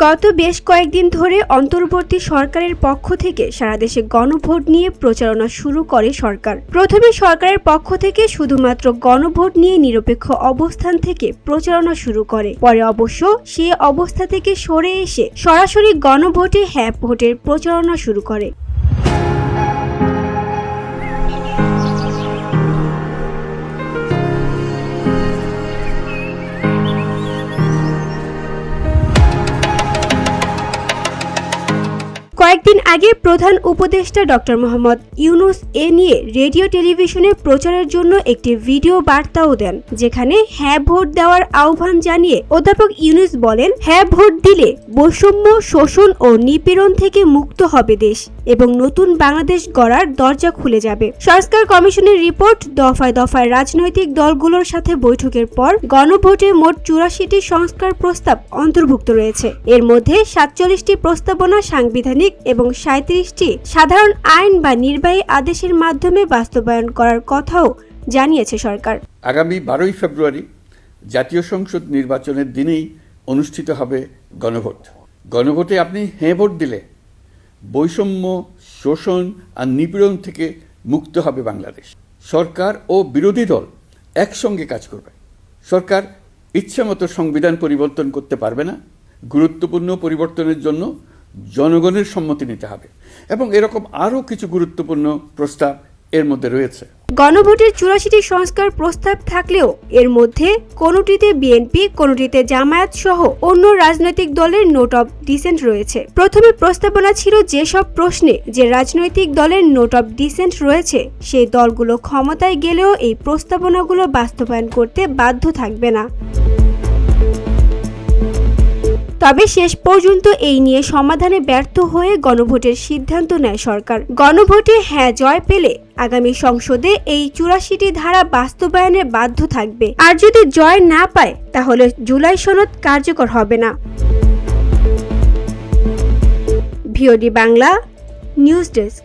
গত বেশ কয়েকদিন ধরে অন্তর্বর্তী সরকারের পক্ষ থেকে সারা দেশে গণভোট নিয়ে প্রচারণা শুরু করে সরকার। প্রথমে সরকারের পক্ষ থেকে শুধুমাত্র গণভোট নিয়ে নিরপেক্ষ অবস্থান থেকে প্রচারণা শুরু করে। পরে অবশ্য সে অবস্থা থেকে সরে এসে সরাসরি গণভোটে হ্যাঁ ভোটের প্রচারণা শুরু করে। কয়েকদিন আগে প্রধান উপদেষ্টা ডক্টর মোহাম্মদ ইউনূস এ নিয়ে রেডিও টেলিভিশনে প্রচারের জন্য একটি ভিডিও বার্তাও দেন, যেখানে হ্যাঁ ভোট দেওয়ার আহ্বান জানিয়ে অধ্যাপক ইউনূস বলেন, হ্যাঁ ভোট দিলে বৈষম্য, শোষণ ও নিপীড়ন থেকে মুক্ত হবে দেশ এবং নতুন বাংলাদেশ গড়ার দরজা খুলে যাবে। সংস্কার কমিশনের রিপোর্ট, দফায় দফায় রাজনৈতিক দলগুলোর সাথে বৈঠকের পর গণভোটে মোট 84টি সংস্কার প্রস্তাব অন্তর্ভুক্ত রয়েছে। এর মধ্যে 47টি প্রস্তাবনা সাংবিধানিক এবং 37টি সাধারণ আইন বা নির্বাহী আদেশের মাধ্যমে বাস্তবায়ন করার কথাও জানিয়েছে সরকার। আগামী 12ই ফেব্রুয়ারি জাতীয় সংসদ নির্বাচনের দিনেই অনুষ্ঠিত হবে গণভোট। গণভোটে আপনি হ্যাঁ ভোট দিলে বৈষম্য, শোষণ আর নিপীড়ন থেকে মুক্ত হবে বাংলাদেশ। সরকার ও বিরোধী দল একসঙ্গে কাজ করবে। সরকার ইচ্ছামতো সংবিধান পরিবর্তন করতে পারবে না। গুরুত্বপূর্ণ পরিবর্তনের জন্য জনগণের সম্মতি নিতে হবে এবং এরকম আরও কিছু গুরুত্বপূর্ণ প্রস্তাব এর মধ্যে রয়েছে। গণভোটের 84টি সংস্কার প্রস্তাব থাকলেও এর মধ্যে কোনোটিতে বিএনপি, কোনোটিতে জামায়াত সহ অন্য রাজনৈতিক দলের নোট অব ডিসেন্ট রয়েছে। প্রথমে প্রস্তাবনা ছিল যেসব প্রশ্নে যে রাজনৈতিক দলের নোট অব ডিসেন্ট রয়েছে সেই দলগুলো ক্ষমতায় গেলেও এই প্রস্তাবনাগুলো বাস্তবায়ন করতে বাধ্য থাকবে না। তবে শেষ পর্যন্ত এই নিয়ে সমাধানে ব্যর্থ হয়ে গণভোটের সিদ্ধান্ত নেয় সরকার। গণভোটে হ্যাঁ জয় পেলে আগামী সংসদে এই 84টি ধারা বাস্তবায়নে বাধ্য থাকবে, আর যদি জয় না পায় তাহলে জুলাই সনদ কার্যকর হবে না। VOD Bangla news desk.